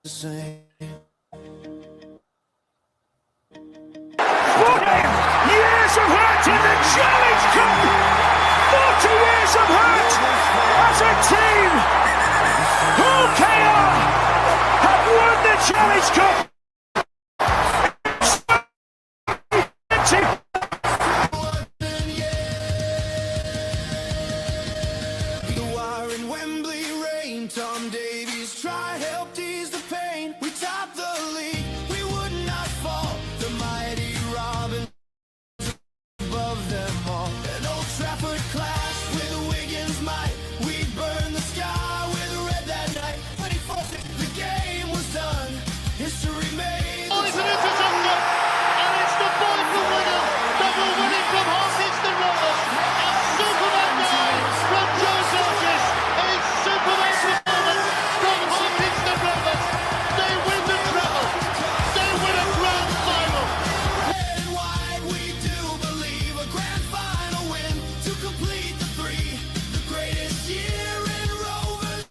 same. 40 years of hurt in the Challenge Cup! 40 years of hurt as a team! Hull have won the Challenge Cup! The wire in Wembley rain, Tom Davies try helped ease the pain. We topped the league, we would not fall. The mighty Robin above them all. An Old Trafford clash with Wigan's might. We burned the sky with red that night. When he fought it, the game was done. History made. Oh, it's an interception, and it's the boy from Wigan that will win it from Hull Kingston Rovers. And Superman guy from Joe Georges. It's Superman performance from Hull Kingston Rovers. They win the treble. They win a grand final. Red and white, we do believe a grand final win to complete the three. The greatest year in Rovers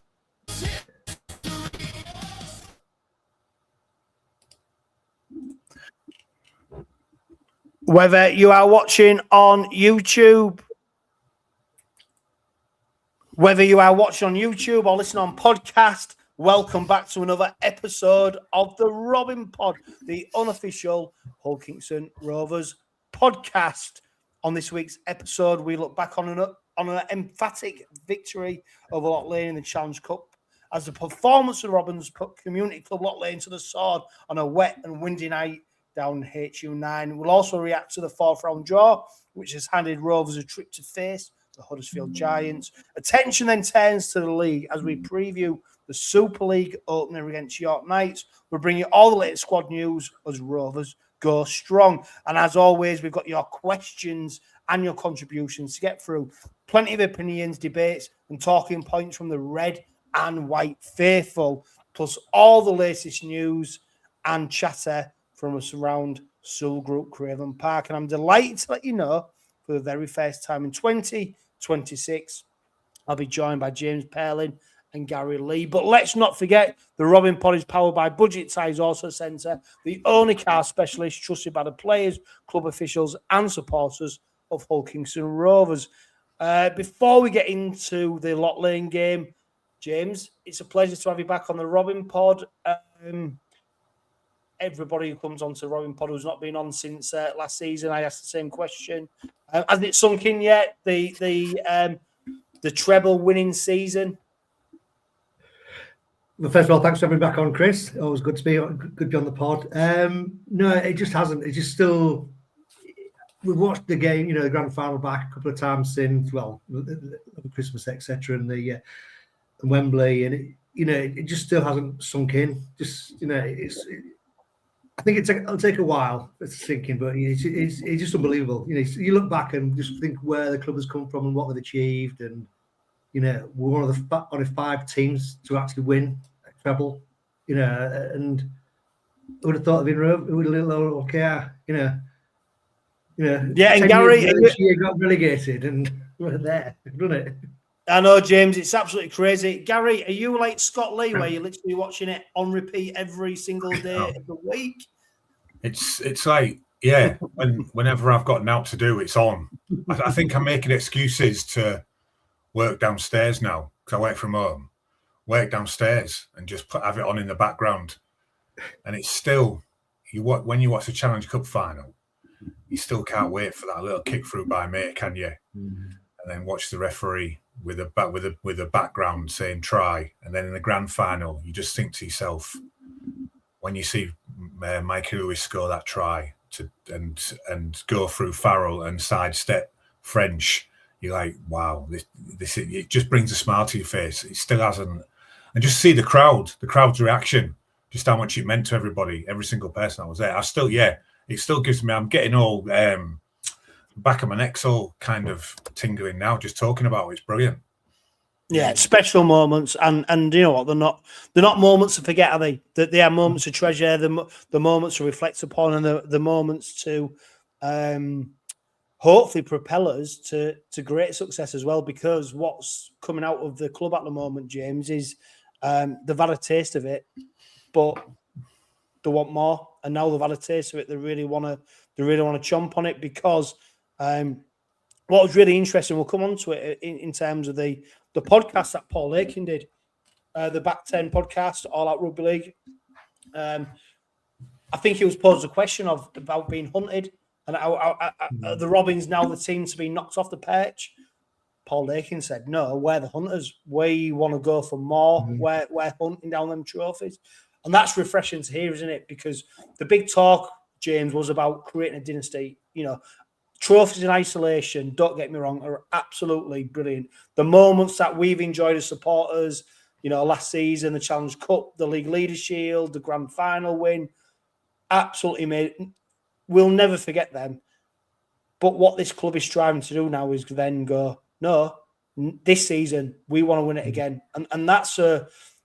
history. Whether you are watching on YouTube, or listening on podcast, welcome back to another episode of the Robin Pod, the unofficial Hull Kingston Rovers podcast. On this week's episode, we look back on an emphatic victory over Lock Lane in the Challenge Cup as the performance of Robins put Community Club Lock Lane to the sword on a wet and windy night down HU9. We'll also react to the fourth round draw, which has handed Rovers a trip to face the Huddersfield Giants. Attention then turns to the league as we preview the Super League opener against York Knights. We'll bring you all the latest squad news as Rovers go strong. And as always, we've got your questions and your contributions to get through. Plenty of opinions, debates, and talking points from the red and white faithful, plus all the latest news and chatter from us around Sul Group Craven Park. And I'm delighted to let you know, for the very first time in 2026, I'll be joined by James Perlin and Gary Lee. But let's not forget, the Robin Pod is powered by Budget Ties Auto Centre, the only car specialist trusted by the players, club officials and supporters of Hull Kingston Rovers. Before we get into the Lock Lane game, James, it's a pleasure to have you back on the Robin Pod. Everybody who comes onto Robin Pod who's not been on since last season, I asked the same question. Hasn't it sunk in yet? The treble winning season. Well, first of all, thanks for having me back on, Chris. Always good to be on the pod. No, it just hasn't. It's just still. We've watched the game, the grand final back a couple of times since, Christmas, etc., and the Wembley, and it just still hasn't sunk in. I think it'll take a while to sink in, but it's just unbelievable. You look back and just think where the club has come from and what they've achieved, and we're one of the 5 teams to actually win a treble. And I would have thought it would have been okay. Yeah, and Gary, this year got relegated, and we're there, done it. I know, James, it's absolutely crazy. Gary, are you like Scott Lee, where you're literally watching it on repeat every single day of the week? It's like, yeah, whenever I've got naught to do, it's on. I think I'm making excuses to work downstairs now, because I work from home. Work downstairs and just have it on in the background. And it's still, when you watch the Challenge Cup final, you still can't wait for that little kick through by mate, can you? And then watch the referee with a background saying try, and then in the grand final, you just think to yourself, when you see Mike Lewis score that try and go through Farrell and sidestep French, you're like, wow, this it just brings a smile to your face. It still hasn't, and just see the crowd's reaction, just how much it meant to everybody, every single person that was there. It still gives me. I'm getting all back of my neck's all kind of tingling now, just talking about it. It's brilliant. Yeah, special moments, and you know what? They're not moments to forget, are they? That they are moments to treasure, the moments to reflect upon, and the moments to hopefully propel us to great success as well. Because what's coming out of the club at the moment, James, is they've had a taste of it but they want more, and now they've had a taste of it. They really want to chomp on it because what was really interesting, we'll come on to it in terms of the podcast that Paul Aiken did, the Back 10 podcast, All Out Rugby League. I think he was posed a question about being hunted and the Robins now the team to be knocked off the perch. Paul Aiken said, no, we're the hunters. We want to go for more. We're hunting down them trophies. And that's refreshing to hear, isn't it? Because the big talk, James, was about creating a dynasty. You know, trophies in isolation, don't get me wrong, are absolutely brilliant. The moments that we've enjoyed as supporters, you know, last season, the Challenge Cup, the League Leaders Shield, the Grand Final win, absolutely made. We'll never forget them. But what this club is striving to do now is then go, no, this season we want to win it again. And that's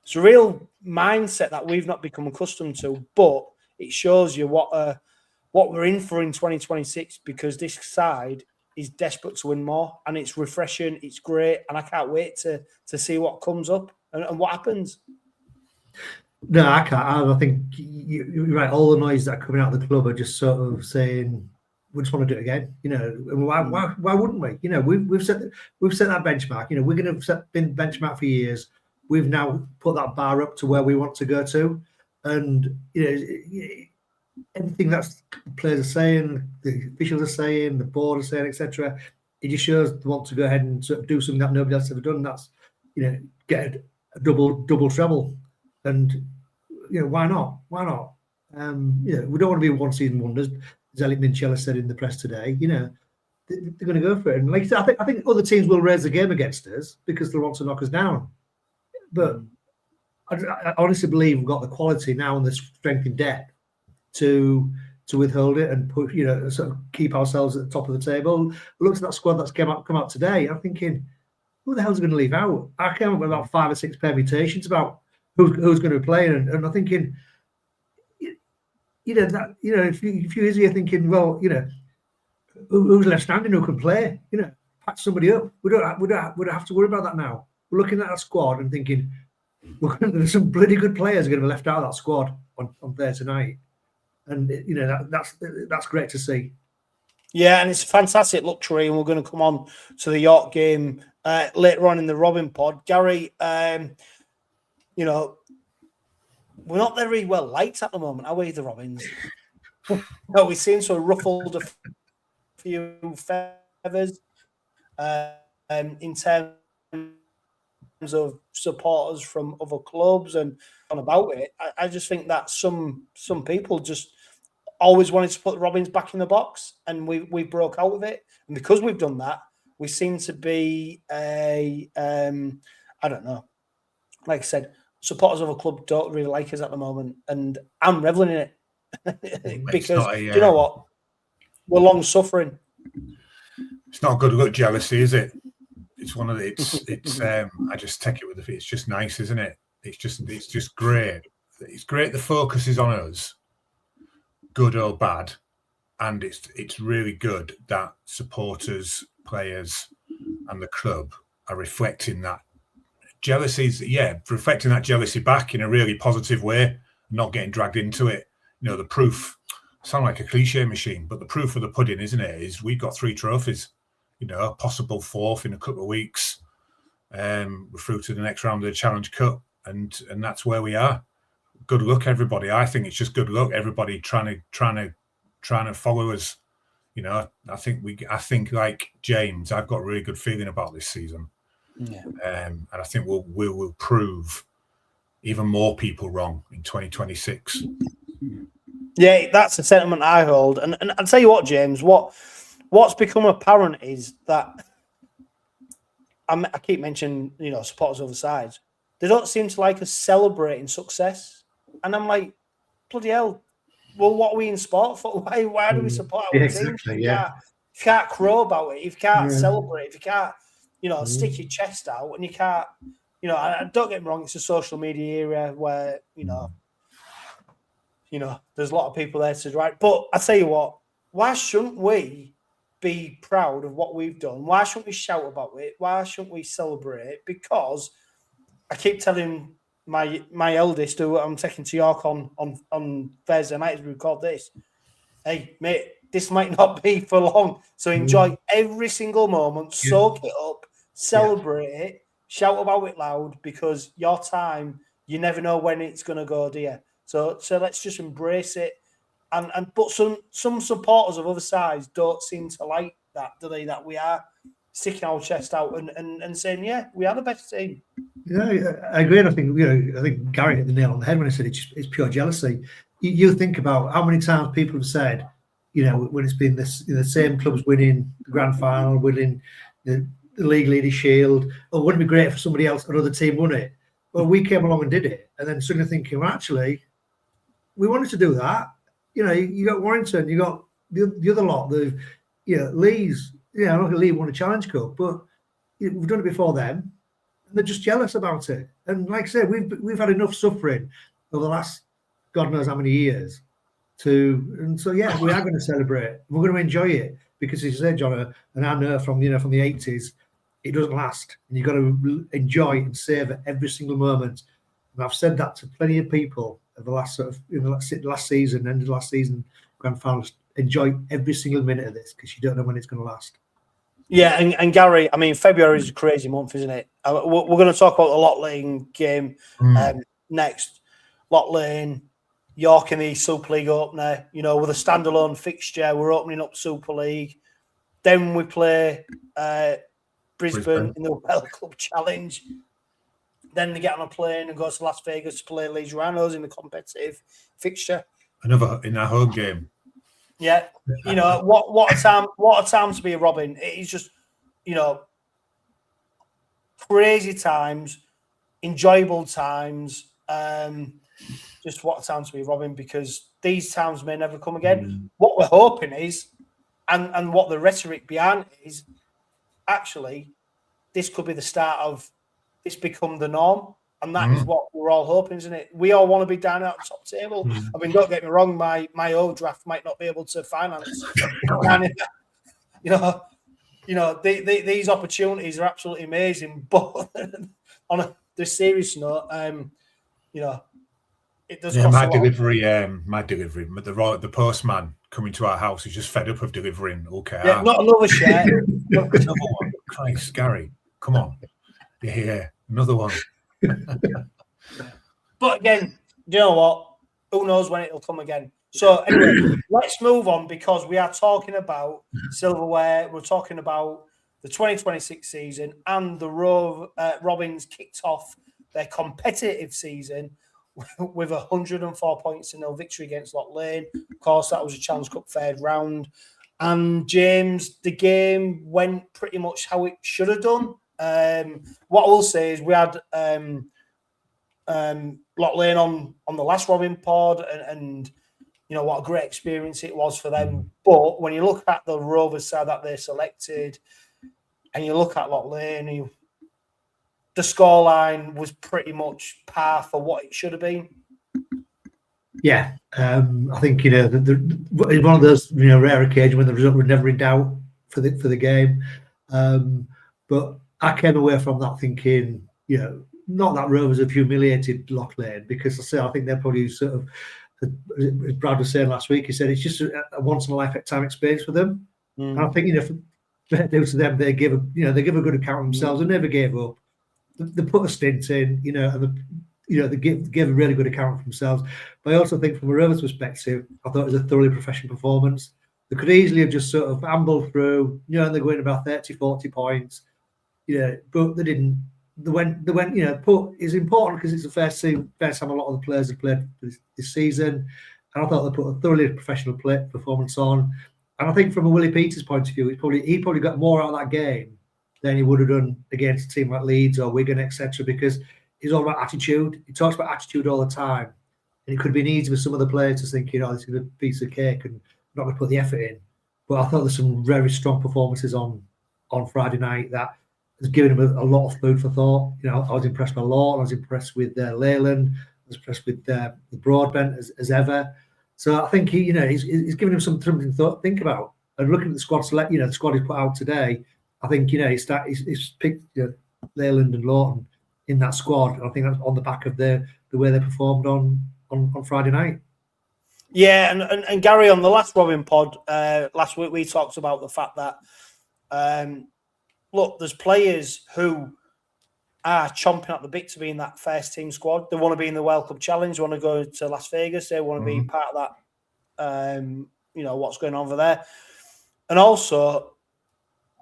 it's a real mindset that we've not become accustomed to, but it shows you what we're in for in 2026, because this side is desperate to win more, and it's refreshing, it's great, and I can't wait to see what comes up and what happens. No, I can't. I think you're right. All the noise that are coming out of the club are just sort of saying, we just want to do it again. You know, and why wouldn't we? You know, we've set that benchmark. You know, we're going to set the benchmark for years. We've now put that bar up to where we want to go to, and you know, everything that the players are saying, the officials are saying, the board are saying, etc. It just shows they want to go ahead and sort of do something that nobody else has ever done. That's, you know, get a double treble, and you know, why not? Why not? You know, we don't want to be one season wonders, as Elliot Minchella said in the press today. You know, they're going to go for it, and like I said, I think other teams will raise the game against us because they want to knock us down. But I honestly believe we've got the quality now and the strength in depth to withhold it and put, you know, sort of keep ourselves at the top of the table. Look at that squad that's come out today. I'm thinking, who the hell's going to leave out? I came up with about 5 or 6 permutations about who's going to be playing, and I'm thinking, you know, that, you know, a few years ago, thinking, well, you know, who's left standing who can play? You know, patch somebody up. We don't have to worry about that now. We're looking at that squad and thinking, there's some bloody good players are going to be left out of that squad on there tonight, and you know that's great to see. Yeah, and it's a fantastic luxury, and we're going to come on to the York game later on in the Robin pod. Gary, you know, we're not very well liked at the moment, are we, the Robins? No, we seem to have ruffled a few feathers in terms of supporters from other clubs and on about it. I just think that some people just always wanted to put the Robins back in the box, and we broke out with it. And because we've done that, we seem to be I don't know. Like I said, supporters of a club don't really like us at the moment, and I'm reveling in it because do you know what? We're long suffering. It's not good look jealousy, is it? It's one of the, it's I just take it with the feet. It's just nice, isn't it? It's just great. It's great the focus is on us, good or bad, and it's really good that supporters, players, and the club are reflecting that reflecting that jealousy back in a really positive way, not getting dragged into it. You know, the proof, sound like a cliche machine, but the proof of the pudding, isn't it, is we've got 3 trophies. You know, a possible 4th in a couple of weeks. We're through to the next round of the Challenge Cup, and that's where we are. Good luck, everybody. I think it's just good luck. Everybody trying to follow us. You know, I think like James, I've got a really good feeling about this season. Yeah. And I think we'll prove even more people wrong in 2026. Yeah, that's the sentiment I hold. And I'll tell you what, James, what's become apparent is that I keep mentioning, you know, supporters of the sides. They don't seem to like us celebrating success. And I'm like, bloody hell, well, what are we in sport for? Why do we support our teams? Exactly, If you can't crow about it, if you can't celebrate, if you can't, you know, stick your chest out, and you can't, you know, and don't get me wrong, it's a social media era where, you know, there's a lot of people there to write. But I tell you what, why shouldn't we be proud of what we've done? Why shouldn't we shout about it? Why shouldn't we celebrate it? Because I keep telling my eldest, who I'm taking to York on Thursday night as we record this. Hey, mate, this might not be for long. So enjoy every single moment, soak it up, celebrate it, shout about it loud, because your time, you never know when it's going to go, do you? So let's just embrace it. But some supporters of other sides don't seem to like that, do they? That we are sticking our chest out and saying, yeah, we are the best team. Yeah, I agree. And I think Gary hit the nail on the head when he said it's pure jealousy. You think about how many times people have said, when it's been this, the same clubs winning the grand final, winning the league leader shield, or wouldn't it be great if somebody else, another team, won it? Well, we came along and did it, and then suddenly thinking, well, actually, we wanted to do that. You got Warrington, you got the other lot, Leeds. Look at Lee won a Challenge Cup, but we've done it before them, and they're just jealous about it. And like I said, we've had enough suffering over the last God knows how many years we are going to celebrate. We're going to enjoy it because, as you said, John, and I know from the 80s, it doesn't last, and you've got to enjoy and savor every single moment. And I've said that to plenty of people of the last last season, end of last season, grand finals. Enjoy every single minute of this because you don't know when it's going to last. Yeah, and Gary, I mean, February is a crazy month, isn't it? We're going to talk about the Lock Lane game next. Lock Lane, York in the Super League opener, with a standalone fixture. We're opening up Super League. Then we play Brisbane in the World Club Challenge. Then they get on a plane and go to Las Vegas to play Leeds Rhinos in the competitive fixture. Another in our home game. Yeah, what a time to be a Robin. It's just, crazy times, enjoyable times. Just what a time to be a Robin, because these times may never come again. What we're hoping is, and what the rhetoric behind it is, actually, this could be the start of this become the norm. And that is what we're all hoping, isn't it? We all want to be down at the top table. I mean, don't get me wrong, my overdraft might not be able to finance. These opportunities are absolutely amazing. But on the serious note, it does cost my a lot. delivery, the postman coming to our house is just fed up of delivering. Okay, yeah, not another share. Another one. Christ, Gary, come on. Yeah, another one. But again, you know what? Who knows when it'll come again? So anyway, let's move on, because we are talking about silverware. We're talking about the 2026 season, and the Robins kicked off their competitive season with 104 points in their victory against Lock Lane. Of course, that was a Challenge Cup third round. And James, the game went pretty much how it should have done. What I will say is we had Lock Lane on the last Robin pod, and what a great experience it was for them. But when you look at the Rovers side that they selected, and you look at Lock Lane, the scoreline was pretty much par for what it should have been. Yeah, I think it's one of those rare occasions when the result was never in doubt for the game. But I came away from that thinking, not that Rovers have humiliated Lock Lane, because I think they're probably sort of, as Brad was saying last week, he said it's just a once in a lifetime experience for them. And I think fair due to them, they give a good account of themselves and never gave up. They put a stint in, and they gave a really good account of themselves. But I also think from a Rovers perspective, I thought it was a thoroughly professional performance. They could easily have just sort of ambled through, and they're going about 30, 40 points. But they didn't. They went. But it's important because it's the first time a lot of the players have played this season, and I thought they put a thoroughly professional performance on. And I think from a Willie Peters point of view, he probably got more out of that game than he would have done against a team like Leeds or Wigan, etc. Because it's all about attitude. He talks about attitude all the time, and it could have been easy for some of the players to think, this is a piece of cake and not going to put the effort in. But I thought there's some very strong performances on Friday night that has given him a lot of food for thought. I was impressed by Lawton, I was impressed with Leyland, I was impressed with Broadbent as ever. So I think he's given him something to think about. And looking at the squad the squad he's put out today, I think he's picked Leyland and Lawton in that squad. And I think that's on the back of the way they performed on Friday night. Yeah, and Gary, on the last Robin pod last week, we talked about the fact that look, there's players who are chomping at the bit to be in that first team squad. They want to be in the World Cup Challenge, they want to go to Las Vegas, they want to be part of that, what's going on over there. And also,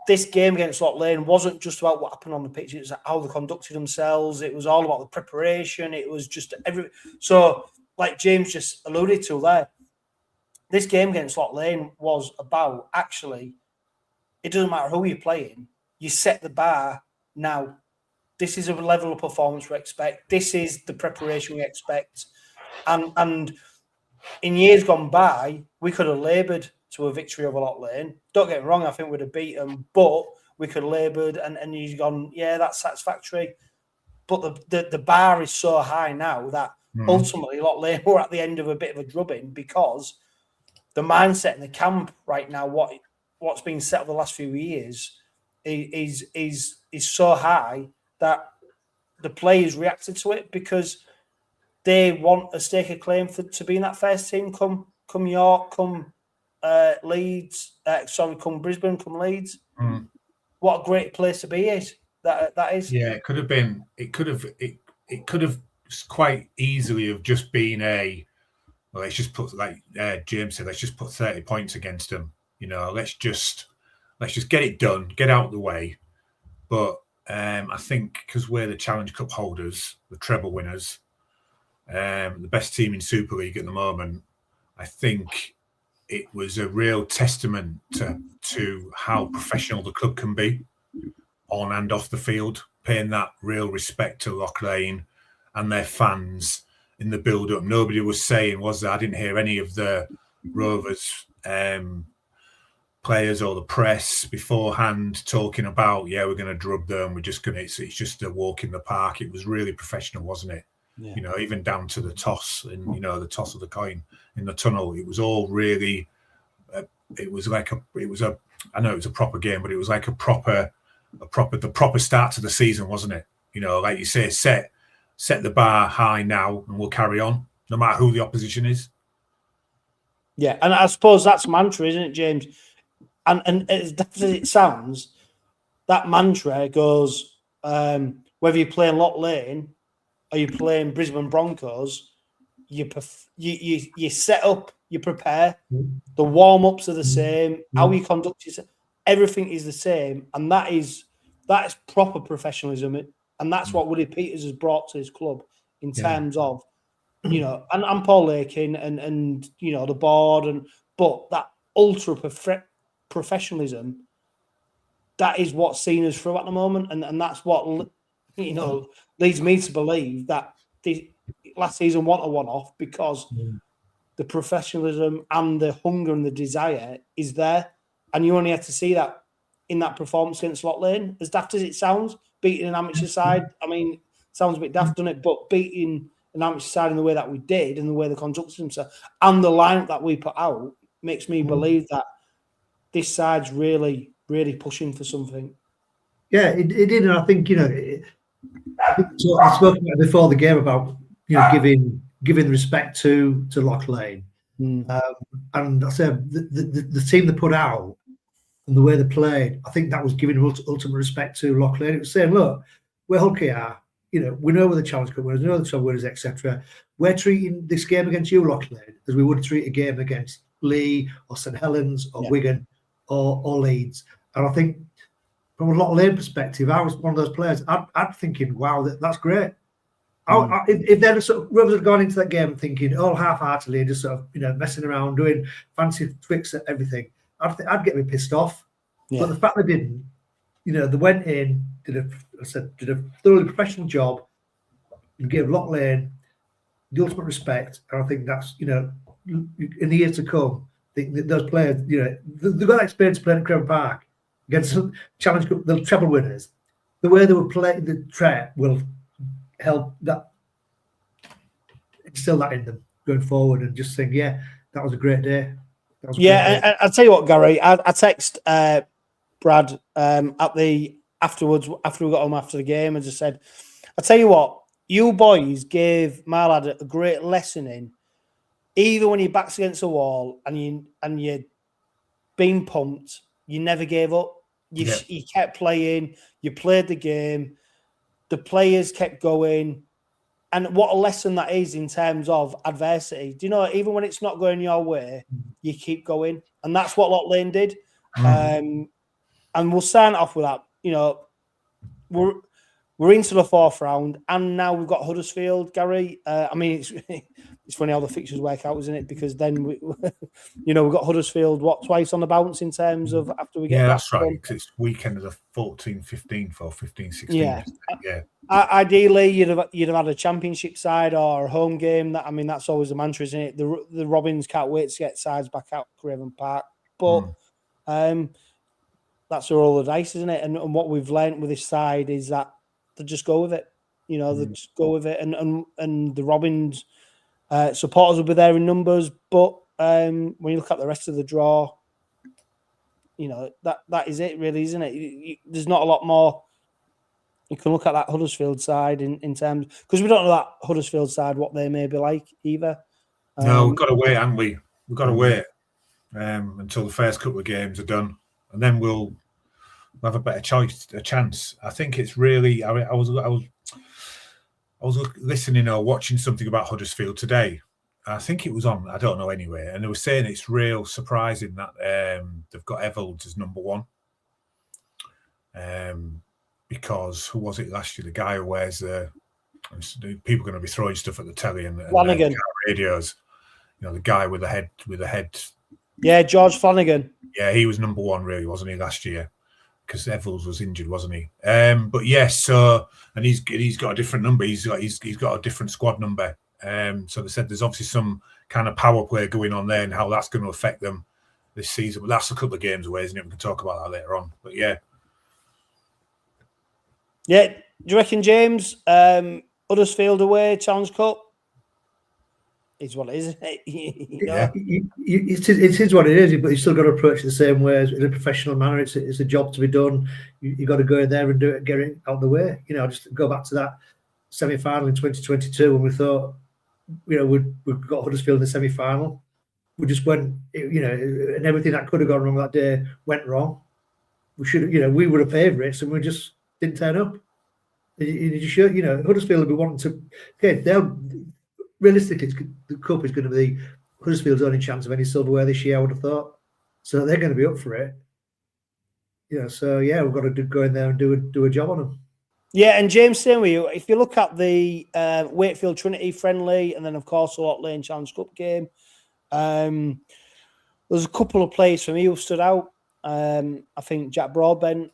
this game against Loch Lane wasn't just about what happened on the pitch, it was how they conducted themselves, it was all about the preparation, it was just So, like James just alluded to there, this game against Loch Lane was about, actually, it doesn't matter who you're playing, you set the bar now. This is a level of performance we expect. This is the preparation we expect. And in years gone by, we could have laboured to a victory over Loch Lane. Don't get me wrong, I think we'd have beat them, but we could have laboured and he's gone, yeah, that's satisfactory. But the bar is so high now that ultimately Loch Lane were at the end of a bit of a drubbing, because the mindset in the camp right now, what's been set over the last few years is so high that the players reacted to it because they want a stake of claim to be in that first team come York, come Leeds, come Brisbane, come Leeds. What a great place to be is that is. Yeah, it could have been. It could have quite easily have just been let's just put, like James said, let's just put 30 points against them. Let's just get it done, get out of the way. But I think because we're the Challenge Cup holders, the treble winners, the best team in Super League at the moment, I think it was a real testament to how professional the club can be on and off the field, paying that real respect to Loch Lane and their fans in the build-up. Nobody was saying, I didn't hear any of the Rovers players or the press beforehand talking about, we're going to drub them, it's just a walk in the park. It was really professional, wasn't it? Yeah. Even down to the toss and the toss of the coin in the tunnel. It was all really I know it was a proper game, but it was like the proper start to the season, wasn't it? Like you say, set the bar high now and we'll carry on no matter who the opposition is. Yeah, and I suppose that's mantra, isn't it, James? And as daft as it sounds, that mantra goes, whether you're playing Loch Lane or you're playing Brisbane Broncos, you set up, you prepare, the warm-ups are the same, how you conduct yourself, everything is the same, and that is proper professionalism, and that's what Willie Peters has brought to his club in terms of, and Paul Lakin and the board, but that ultra professionalism, that is what's seen us through at the moment, and that's what leads me to believe that the last season wasn't a one-off, because the professionalism and the hunger and the desire is there, and you only have to see that in that performance against Loch Lane. As daft as it sounds, beating an amateur side, I mean, it sounds a bit daft, doesn't it? But beating an amateur side in the way that we did and the way they conducted themselves and the lineup that we put out makes me believe that this side's really, really pushing for something. Yeah, it did, and I think I spoke about before the game about giving respect to Loch Lane, and I said the team they put out and the way they played, I think that was giving ultimate respect to Loch Lane. It was saying, look, we're Hull KR, we know we're the Challenge Cup winners, we know the top winners, etc. We're treating this game against you, Loch Lane, as we would treat a game against Lee or St Helens or Wigan or Leeds. And I think from a Loch Lane perspective, I was one of those players. I'm thinking, wow, that's great. If they'd sort of Rovers had gone into that game thinking all half-heartedly and just sort of messing around, doing fancy tricks at everything, I'd get me pissed off. Yeah. But the fact they didn't, they went in, did a thoroughly professional job, and gave Loch Lane the ultimate respect. And I think that's in the years to come, I think that those players, they've got that experience playing at Craven Park against Challenge Cup, the treble winners. The way they were playing the threat will help that, instill that in them going forward, and just think, that was a great day. I'll tell you what, Gary, I text Brad afterwards, after we got home after the game, and just said, I tell you what, you boys gave my lad a great lesson in, even when your back's against the wall and you're being pumped, you never gave up. You kept playing. You played the game. The players kept going. And what a lesson that is in terms of adversity. Do you know, even when it's not going your way, you keep going. And that's what Loch Lane did. And we'll sign off with that. You know, we're into the fourth round, and now we've got Huddersfield, Gary. I mean, it's funny how the fixtures work out, isn't it? Because then we've got Huddersfield twice on the bounce in terms of after we get. Yeah, that's right. Because it's weekend of the 14th, 15th, or 15th, 16th. Yeah. Ideally, you'd have had a championship side or a home game. That's always the mantra, isn't it? The Robins can't wait to get sides back out Craven Park, but that's a roll of the dice, isn't it? And what we've learnt with this side is that to just go with it. They just go with it, and the Robins supporters will be there in numbers. But when you look at the rest of the draw, that is it, really, isn't it? There's not a lot more. You can look at that Huddersfield side in terms, because we don't know that Huddersfield side what they may be like either. No, we've got to wait, haven't we? We've got to wait until the first couple of games are done, and then we'll have a better chance. I think it's really. I was listening or watching something about Huddersfield today. I think it was on. I don't know anyway, and they were saying it's real surprising that they've got Evalds as number one. Because who was it last year? The guy who wears people are going to be throwing stuff at the telly and Flanagan radios. The guy with the head. Yeah, George Flanagan. Yeah, he was number one, really, wasn't he, last year? Because Evalds was injured, wasn't he? But yes, and he's got a different number. He's got a different squad number. So they said there's obviously some kind of power play going on there, and how that's going to affect them this season. But that's a couple of games away, isn't it? We can talk about that later on. But yeah. Yeah, do you reckon, James, Huddersfield away, Challenge Cup? It's what it is, isn't it? Yeah, it is what it is, but you still got to approach it the same way in a professional manner. It's a job to be done. You got to go in there and do it, get it out of the way. Just go back to that semi-final in 2022 when we thought, we've got Huddersfield in the semi-final. We just went, and everything that could have gone wrong that day went wrong. We should, we were the favourites, and we just didn't turn up. Huddersfield will be wanting to. Okay, realistically, the cup is going to be Huddersfield's only chance of any silverware this year, I would have thought. So they're going to be up for it. So yeah, we've got to go in there and do a job on them. Yeah, and James, same with you. If you look at the Wakefield Trinity friendly, and then of course the Loch Lane Challenge Cup game, there's a couple of players for me who stood out. I think Jack Broadbent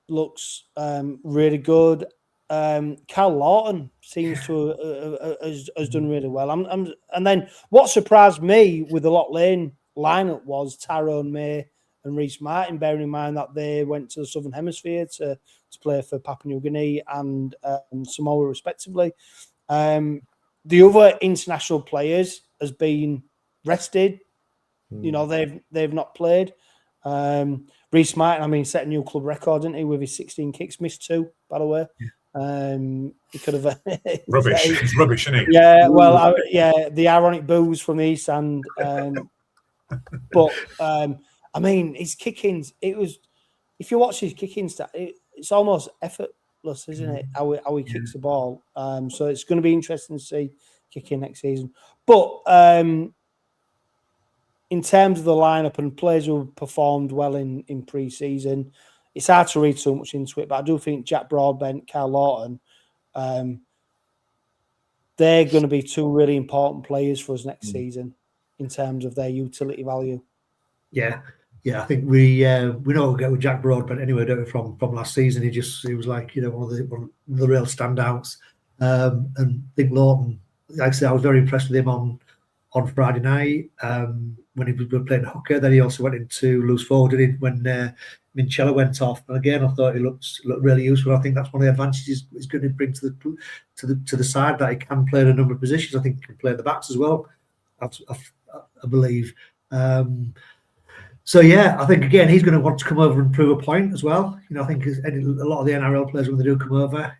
looks really good. Cal Lawton seems to has done really well. And then what surprised me with the Loch Lane lineup was Tyrone May and Reece Martin, bearing in mind that they went to the Southern Hemisphere to play for Papua New Guinea and Samoa, respectively. The other international players has been rested. They've not played. Reece Martin, set a new club record, didn't he, with his 16 kicks, missed 2, by the way. He could have rubbish. It's rubbish, isn't it? Yeah, well, the ironic boos from the East End. But his kickings. It was, if you watch his kicking stat, it's almost effortless, isn't it? How he kicks the ball. So it's going to be interesting to see kicking next season. But in terms of the lineup and players who performed well in pre-season, it's hard to read so much into it, but I do think Jack Broadbent, Cal Lawton, they're going to be 2 really important players for us next season in terms of their utility value. Yeah, I think we know we'll get with Jack Broadbent anyway, don't we, from last season. He was like one of the real standouts. And I think Lawton, like I said, I was very impressed with him on Friday night when he was playing hooker. Then he also went into loose forward when Minchella went off. And again, I thought he looked really useful. I think that's one of the advantages he's going to bring to the side, that he can play in a number of positions. I think he can play the backs as well, I believe. So yeah, I think again he's going to want to come over and prove a point as well. I think a lot of the NRL players, when they do come over,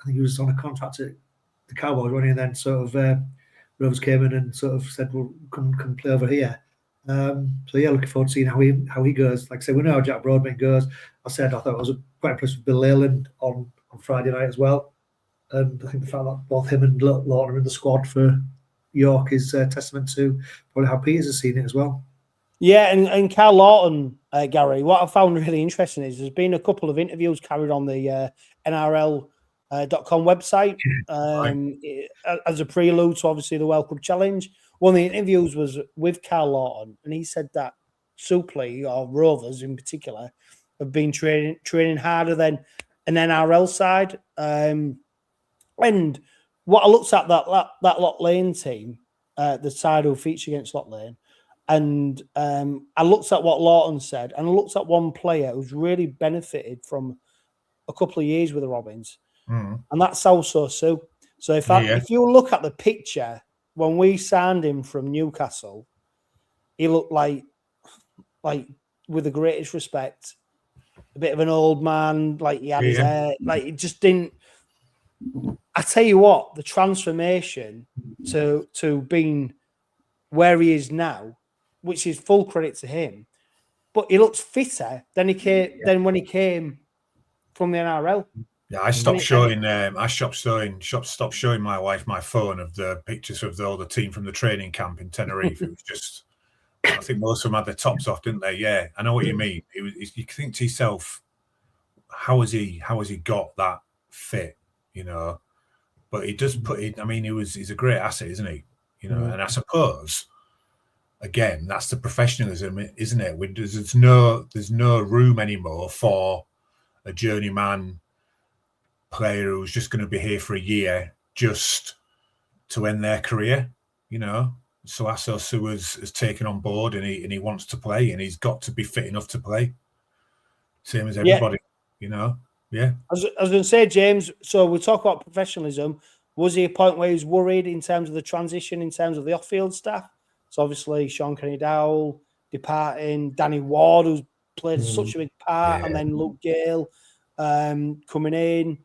I think he was on a contract at the Cowboys, wasn't he? And then sort of Rovers came in and sort of said, "Well, come play over here." So yeah, looking forward to seeing how he goes. Like I said, we know how Jack Broadbent goes. I thought I was quite impressed with Bill Leyland on Friday night as well. And I think the fact that both him and Lawton are in the squad for York is a testament to probably how Peters has seen it as well. Yeah, and Carl Lawton, Gary, what I found really interesting is there's been a couple of interviews carried on the NRL.com website as a prelude to obviously the World Cup Challenge. One of the interviews was with Carl Lawton, and he said that Super League, or Rovers in particular, have been training harder than an NRL side. And what I looked at that Loch Lane team, the side who feature against Loch Lane, and I looked at what Lawton said, and I looked at one player who's really benefited from a couple of years with the Robins, and that's also Sue. So if you look at the picture when we signed him from Newcastle, he looked like with the greatest respect, a bit of an old man, like he had his hair, like it just didn't. I tell you what, the transformation to being where he is now, which is full credit to him, but he looks fitter than when he came from the NRL. Yeah, I stopped showing. Stopped showing my wife my phone of the pictures of all the team from the training camp in Tenerife. It was just, I think most of them had their tops off, didn't they? Yeah, I know what you mean. You think to yourself, how has he got that fit? You know, but he does put in. I mean, he's a great asset, isn't he? You know, and I suppose again that's the professionalism, isn't it? There's no room anymore for a journeyman player who's just going to be here for a year just to end their career, you know. So Asso has taken on board and he wants to play and he's got to be fit enough to play. Same as everybody, you know. Yeah. I was going to say, James, so we talk about professionalism. Was he a point where he was worried in terms of the transition, in terms of the off-field staff? So obviously Sean Kenny-Dowell departing, Danny Ward, who's played such a big part, and then Luke Gale coming in.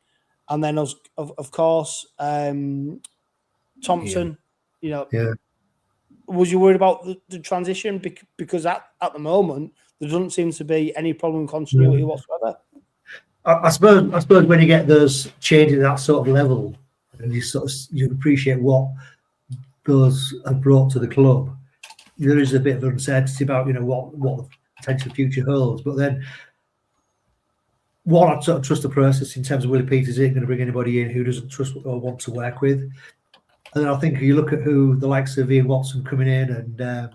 And then, of course, Thompson, you know. Yeah. Was you worried about the transition? Because at the moment, there doesn't seem to be any problem with continuity whatsoever. I suppose when you get those changes at that sort of level, and you appreciate what those have brought to the club, there is a bit of uncertainty about, you know, what the potential future holds. But then, I sort of trust the process in terms of Willie Peters isn't going to bring anybody in who doesn't trust or want to work with. And then I think you look at who the likes of Ian Watson coming in and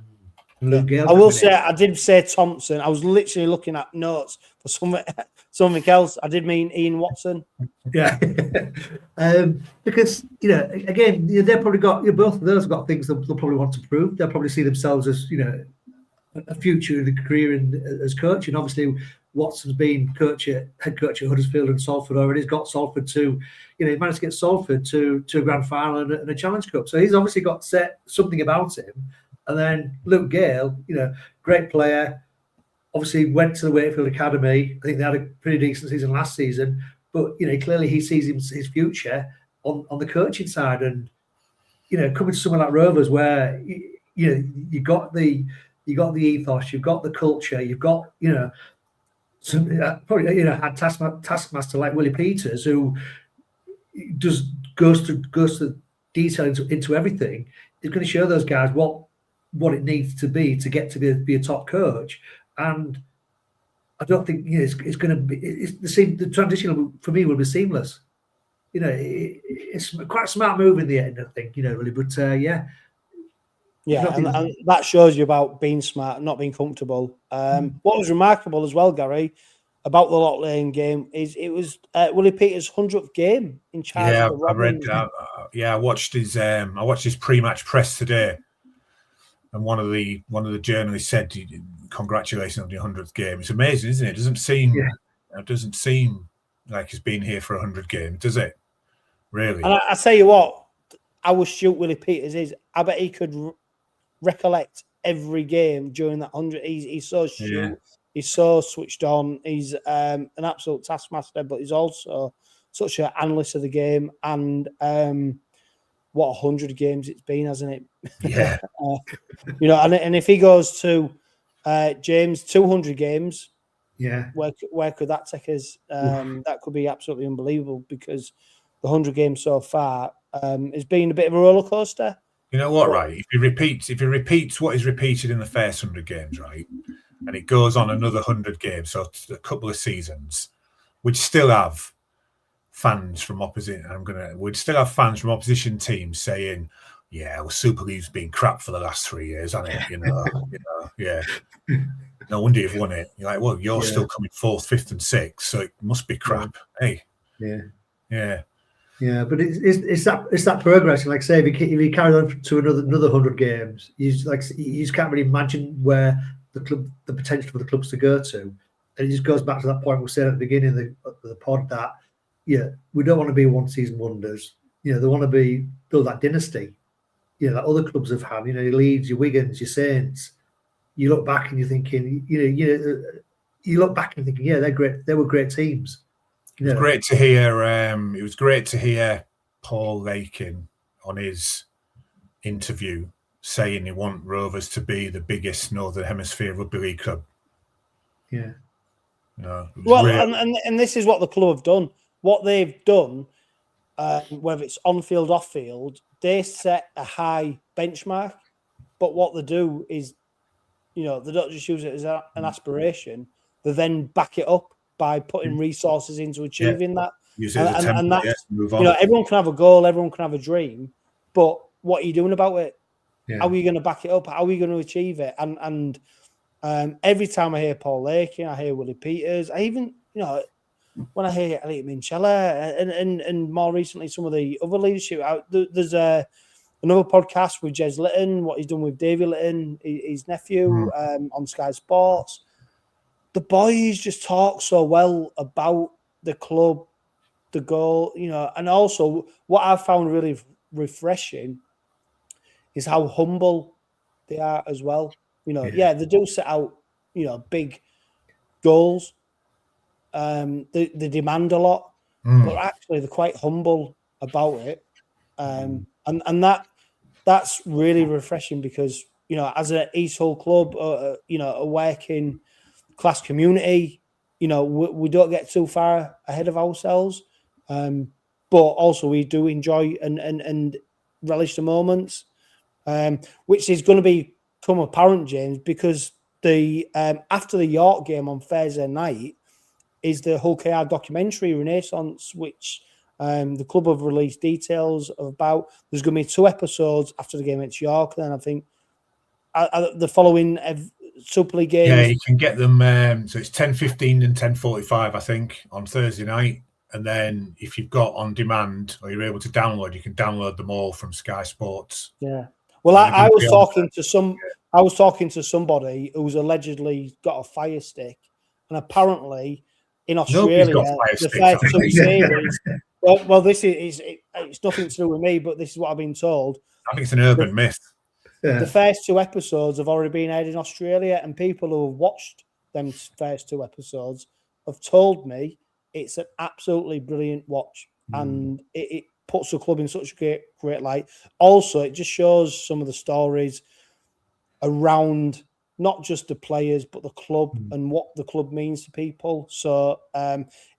Luke Gale. I will say, I did say Thompson. I was literally looking at notes for something else. I did mean Ian Watson. Yeah. Because, you know, again, they've probably got, both of those have got things they'll probably want to prove. They'll probably see themselves as, you know, a future in the career as coach. And obviously, Watson's been head coach at Huddersfield and Salford already. He's got Salford to, you know, he managed to get Salford to a grand final and a Challenge Cup. So he's obviously got something about him. And then Luke Gale, you know, great player. Obviously went to the Wakefield Academy. I think they had a pretty decent season last season. But, you know, clearly he sees his future on the coaching side. And, you know, coming to somewhere like Rovers where, you know, you got the ethos, you've got the culture, you've got, you know, probably, you know, had taskmaster like Willie Peters who goes to detail into everything. He's going to show those guys what it needs to be to get to be a top coach. And I don't think, you know, it's going to be the transition for me will be seamless. You know, it's quite a smart move in the end, I think, you know, really. But yeah. Yeah, and that shows you about being smart, not being comfortable. What was remarkable as well, Gary, about the Loch Lane game is it was Willie Peters' 100th game in charge. Yeah, of the Robins. I read. I watched his pre-match press today, and one of the journalists said, "Congratulations on your 100th game." It's amazing, isn't it? It doesn't seem like he's been here for 100 games, does it? Really? And I tell you what, how astute Willie Peters is. I bet he could recollect every game during that 100. He's so astute. Yeah. He's so switched on. He's an absolute taskmaster, but he's also such an analyst of the game, and what 100 games it's been, hasn't it? Yeah. And if he goes to James 200 games, Yeah. where could that take us? That could be absolutely unbelievable, because the 100 games so far has been a bit of a roller coaster. You know what, right? If he repeats what is repeated in the first 100 games, right, and it goes on another 100 games, so a couple of seasons, we'd still have fans from opposition teams saying, "Yeah, well, Super League's been crap for the last 3 years, hasn't it? Yeah. No wonder you've won it." You're like, well, you're still coming 4th, 5th, and 6th, so it must be crap. Hey, yeah. Yeah, but it's that progress. Like I say, if he carried on to another 100 games, you just can't really imagine where the potential for the clubs to go to. And it just goes back to that point we said at the beginning of the pod that we don't want to be one season wonders. They want to build that dynasty. That other clubs have had. Your Leeds, your Wigans, your Saints. You look back and you're thinking, you look back and thinking, yeah, they're great. They were great teams. It was great to hear. It was great to hear Paul Lakin on his interview saying he wants Rovers to be the biggest Northern Hemisphere rugby league club. Yeah. And this is what the club have done. What they've done, whether it's on field, off field, they set a high benchmark. But what they do is, they don't just use it as an aspiration. They then back it up by putting resources into achieving that. Use it as a template, and that's, move on. Everyone can have a goal, everyone can have a dream, but what are you doing about it? Yeah. How are you going to back it up? How are you going to achieve it? And every time I hear Paul Lakin, I hear Willie Peters, I even, when I hear Elliot Minchella and more recently some of the other leadership, there's another podcast with Jez Litton, what he's done with Davey Litton, his nephew, on Sky Sports. The boys just talk so well about the club, the goal, and also what I've found really refreshing is how humble they are as well. They do set out, big goals. They demand a lot, but actually they're quite humble about it. And that's really refreshing because, as an East Hull club, a working class community, we don't get too far ahead of ourselves, but also we do enjoy and relish the moments, which is going to become apparent, James, because the after the York game on Thursday night is the Hull KR documentary Renaissance, which the club have released details about. There's going to be 2 episodes after the game against York, and then I think the following Super League games. Yeah, you can get them. So it's 10:15 and 10:45, I think, on Thursday night. And then if you've got on demand or you're able to download, you can download them all from Sky Sports. Yeah. Well, I was talking to somebody who's allegedly got a fire stick, and apparently in Australia, the first 2 series. Well, this is it's nothing to do with me, but this is what I've been told. I think it's an urban myth. Yeah. The first 2 episodes have already been aired in Australia, and people who have watched them first 2 episodes have told me it's an absolutely brilliant watch, and it puts the club in such a great light. Also, it just shows some of the stories around not just the players, but the club and what the club means to people. So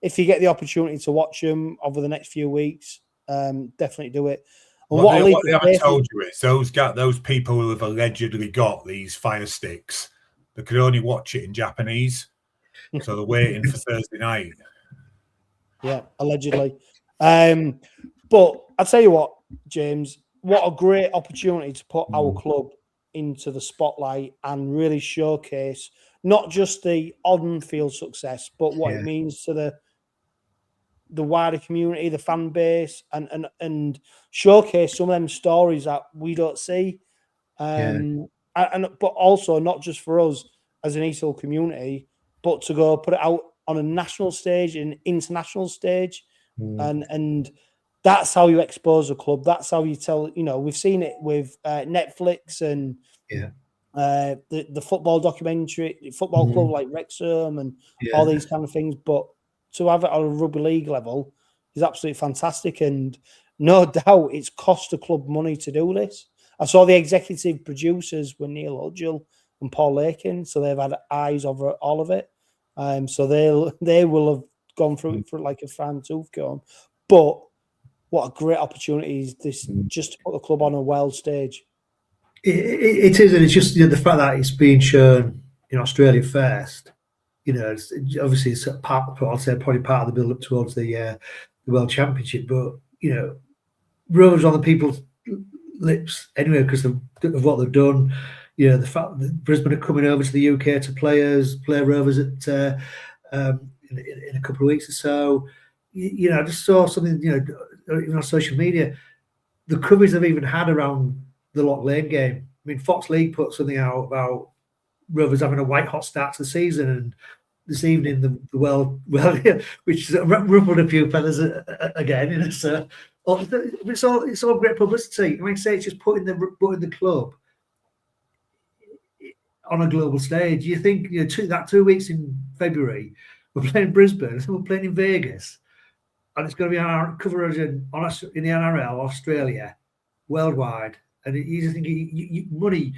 if you get the opportunity to watch them over the next few weeks, definitely do it. What they haven't told you is those people who have allegedly got these fire sticks, they could only watch it in Japanese, so they're waiting for Thursday night. Yeah, allegedly. But I'll tell you what, James, what a great opportunity to put our club into the spotlight and really showcase not just the on-field success, but what it means to the wider community, the fan base, and showcase some of them stories that we don't see. But also not just for us as an East Hill community, but to go put it out on a national stage, an international stage, and that's how you expose a club. That's how you tell. We've seen it with Netflix and the football documentary, football club like Wrexham, and all these kind of things. But to have it on a rugby league level, is absolutely fantastic, and no doubt it's cost the club money to do this. I saw the executive producers were Neil Hudgell and Paul Lakin, so they've had eyes over all of it. So they will have gone through it for like a fine tooth comb. But what a great opportunity is this, just to put the club on a world stage. It is, and it's just the fact that it's being shown in Australia first. Obviously it's I'll say probably part of the build up towards the World Championship, but Rovers on the people's lips anyway because of what they've done. The fact that Brisbane are coming over to the UK to play Rovers at in a couple of weeks or so. I just saw something, even on social media, the coverage they've even had around the Lock Lane game. I mean, Fox League put something out about Rovers having a white hot start to the season, and this evening the world, which ruffled a few feathers again. So it's all great publicity. I mean, say it's just putting the club on a global stage. You think 2 weeks in February we're playing Brisbane, and we're playing in Vegas, and it's going to be our coverage in the NRL, Australia, worldwide, and you just think money.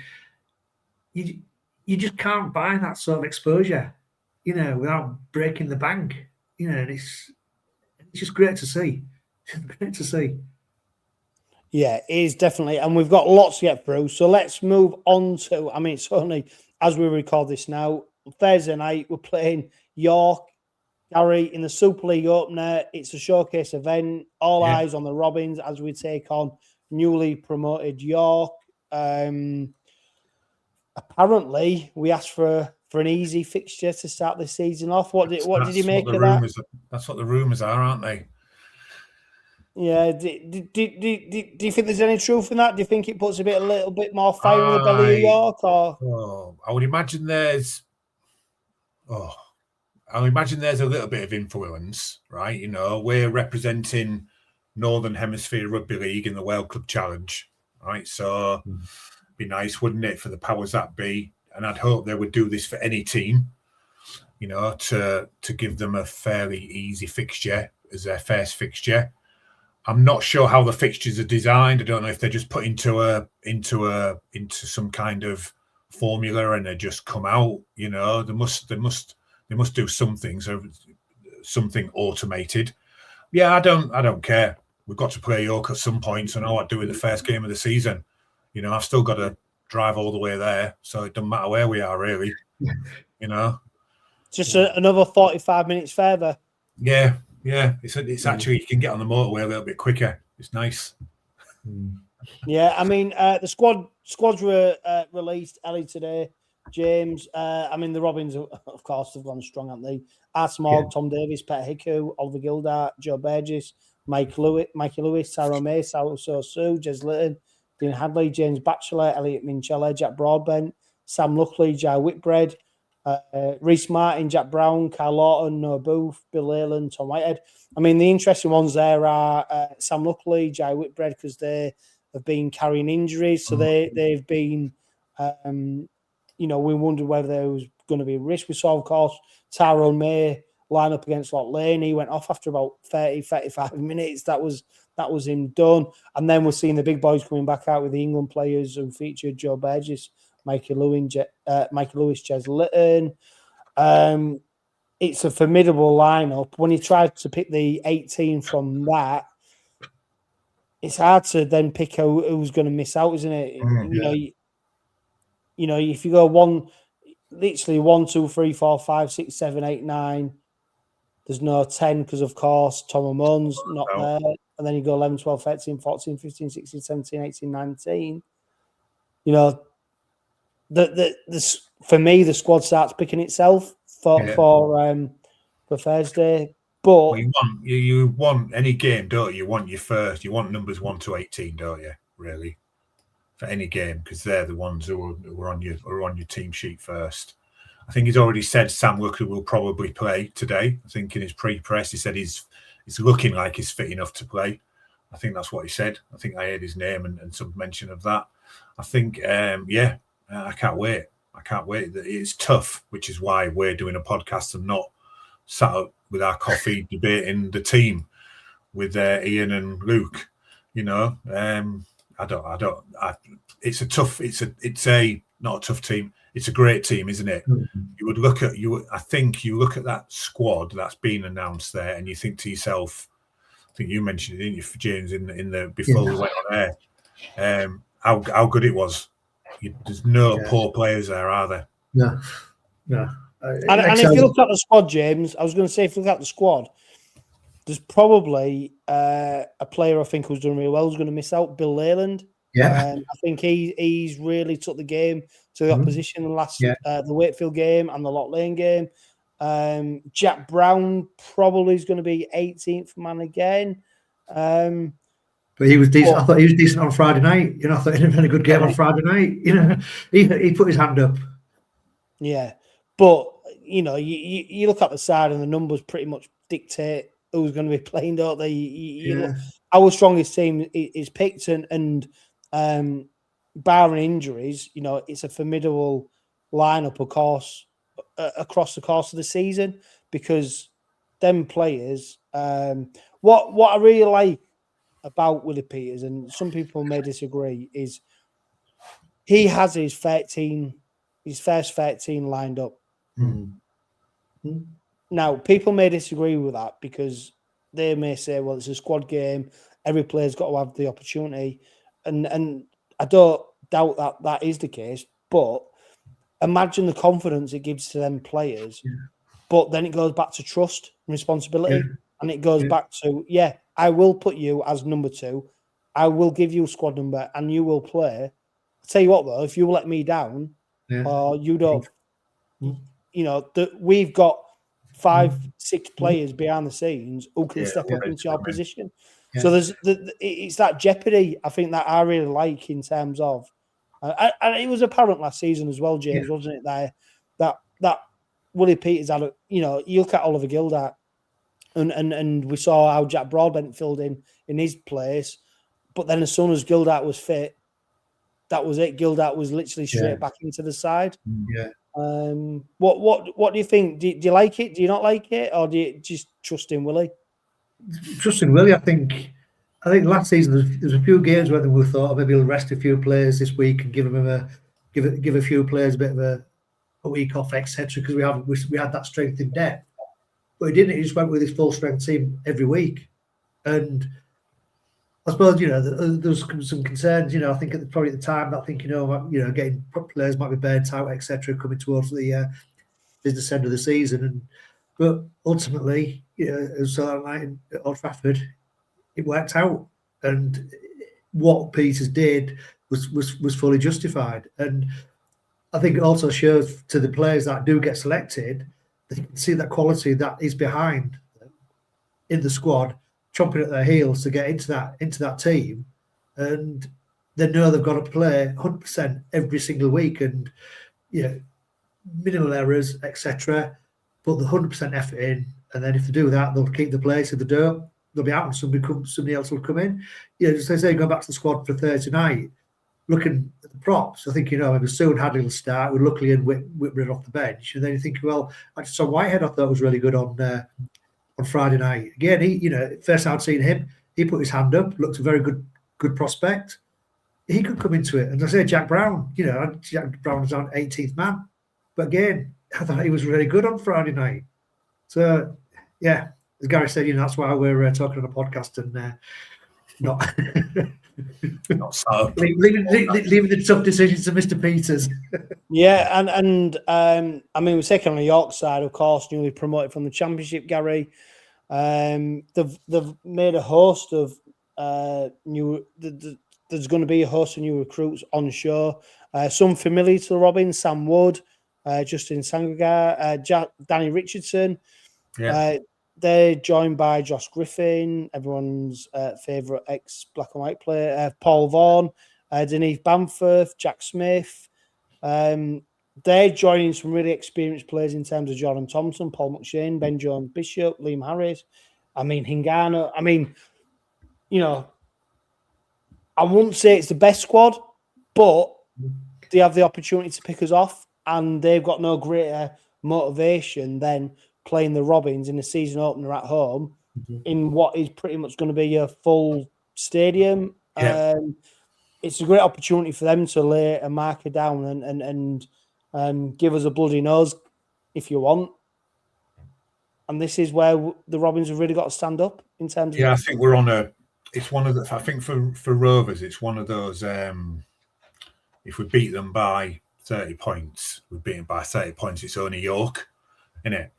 You just can't buy that sort of exposure, without breaking the bank. And it's just great to see. Great to see. Yeah, it is definitely, and we've got lots to get through. So let's move on to. I mean, it's only as we record this now, Thursday night we're playing York, Gary, in the Super League opener. It's a showcase event. All eyes on the Robins as we take on newly promoted York. Apparently, we asked for an easy fixture to start the season off. What did you make of that? That's what the rumours are, aren't they? Yeah. Do you think there's any truth in that? Do you think it puts a little bit more fire in the belly of York? Or I would imagine there's. I imagine there's a little bit of influence, right? We're representing Northern Hemisphere Rugby League in the World Club Challenge, right? So. Be nice, wouldn't it, for the powers that be? And I'd hope they would do this for any team, to give them a fairly easy fixture as their first fixture. I'm not sure how the fixtures are designed. I don't know if they're just put into some kind of formula and they just come out. They must do something, so something automated. Yeah, I don't care. We've got to play York at some point, so now I'd do it the first game of the season. I've still got to drive all the way there, so it doesn't matter where we are, really. Just another 45 minutes further. Yeah. It's actually, you can get on the motorway a little bit quicker. It's nice. Yeah, I mean, the squads were released early today. James, the Robins, of course, have gone strong, haven't they? Artemog, Tom Davis, Pet Hiku, Oliver Gildart, Joe Burgess, Mikey Lewis, Tyrone May, Sal Sue, Jez Litton, Dean Hadley, James Batchelor, Elliot Minchella, Jack Broadbent, Sam Luckley, Jai Whitbread, Reece Martin, Jack Brown, Carl Lawton, Noah Booth, Bill Leyland, Tom Whitehead. I mean, the interesting ones there are Sam Luckley, Jai Whitbread, because they have been carrying injuries. So they've been, we wondered whether there was going to be a risk. We saw, of course, Tyrone May line up against Lock Lane. He went off after about 35 minutes. That was him done. And then we're seeing the big boys coming back out with the England players who featured Joe Burgess, Mikey Lewis, Jez Litton. It's a formidable lineup. When you try to pick the 18 from that, it's hard to then pick who's going to miss out, isn't it? If you go literally 1, 2, 3, 4, 5, 6, 7, 8, 9. There's no 10 because, of course, Tom Amon's not there. And then you go 11, 12, 13, 14, 15, 16, 17, 18, 19. For me, the squad starts picking itself for Thursday. But you want any game, don't you? You want your first. You want numbers 1 to 18, don't you? Really, for any game, because they're the ones who are on your team sheet first. I think he's already said Sam Luckley will probably play today. I think in his pre-press he said he's looking like he's fit enough to play. I think that's what he said. I think I heard his name and some mention of that. I think, I can't wait. I can't wait. It's tough, which is why we're doing a podcast and not sat up with our coffee debating the team. with Ian and Luke. You know, it's not a tough team. It's a great team, isn't it? Mm-hmm. You would look at I think you look at that squad that's been announced there, and you think to yourself, I think you mentioned it, didn't you, for James, in the before we went on air, how good it was. There's no poor players there, are there? No. And if you look at the squad, James, I was going to say, if you look at the squad, there's probably a player I think who's done really well who's going to miss out, Bill Leyland. Yeah. I think he's really took the game to the opposition in the last the Wakefield game and the Lock Lane game. Jack Brown probably is going to be 18th man again. But he was decent. I thought he was decent on Friday night. You know, I thought he had a good game on Friday night. You know, he put his hand up. Yeah, but you know, you look at the side and the numbers pretty much dictate who's going to be playing, don't they? Our strongest team is picked, and barring injuries, you know, it's a formidable lineup, of course, across the course of the season, because them players. What I really like about Willie Peters, and some people may disagree, is he has his first 13 lined up. Mm-hmm. Now, people may disagree with that because they may say, well, it's a squad game. Every player's got to have the opportunity. And I don't doubt that is the case. But imagine the confidence it gives to them players. Yeah. But then it goes back to trust and responsibility. Yeah. And it goes back to, I will put you as number 2. I will give you a squad number and you will play. I'll tell you what, though, if you let me down or you don't, you know, we've got 5-6 players behind the scenes who can step up into your position. Yeah. So it's that jeopardy, I think, that I really like in terms of, and it was apparent last season as well, James, wasn't it? That Willie Peters had, you look at Oliver Gildart, and we saw how Jack Broadbent filled in his place, but then as soon as Gildart was fit, that was it. Gildart was literally straight back into the side. Yeah. What do you think? Do you like it? Do you not like it, or do you just trust in Willie? Trust in Willie, I think last season there's a few games where we thought maybe we'll rest a few players this week and give a few players a bit of a week off, etc. Because we had that strength in depth, but he didn't. He just went with his full strength team every week, and I suppose there's some concerns. I think probably at the time, I think getting players might be burnt out, etc. Coming towards the business end of the season, but ultimately, so that night at Old Trafford, it worked out, and what Peters did was fully justified, and I think it also shows to the players that do get selected that you can see that quality that is behind them in the squad, chomping at their heels to get into that team, and they know they've got to play 100% every single week, and minimal errors, etc. Put the 100% effort in, and then if they do that, they'll keep the place. If they don't, they'll be out, and somebody else will come in. Just as I say, going back to the squad for Thursday night, looking at the props, I think maybe soon Hadley will start with Luckley and Whitburn off the bench, and then you think, well, I just saw Whitehead. I thought was really good on Friday night. Again, he first I'd seen him, he put his hand up, looked a very good prospect. He could come into it, and I say Jack Brown. Jack Brown was on 18th man, but again, I thought he was really good on Friday night. So as Gary said, that's why we're talking on a podcast and not leaving the tough decisions to Mr. Peters. And I mean, we're taking on the York side, of course, newly promoted from the Championship, Gary. They've made a host of new. There's going to be a host of new recruits on show. Some familiar to the Robins: Sam Wood, Justin Sangagar, Danny Richardson. Yeah. They're joined by Josh Griffin, everyone's favourite ex-black and white player, Paul Vaughan, Denise Bamforth, Jack Smith. They're joining some really experienced players in terms of Jordan Thompson, Paul McShane, Ben Jones Bishop, Liam Harris. I mean, Hingano. I mean, I wouldn't say it's the best squad, but they have the opportunity to pick us off, and they've got no greater motivation than playing the Robins in the season opener at home in what is pretty much going to be a full stadium. Yeah. It's a great opportunity for them to lay a marker down and give us a bloody nose if you want. And this is where the Robins have really got to stand up in terms of. Yeah, I think we're on a. It's one of the. I think for Rovers, it's one of those. If we beat them by 30 points, we beat them by 30 points. It's only York, isn't it?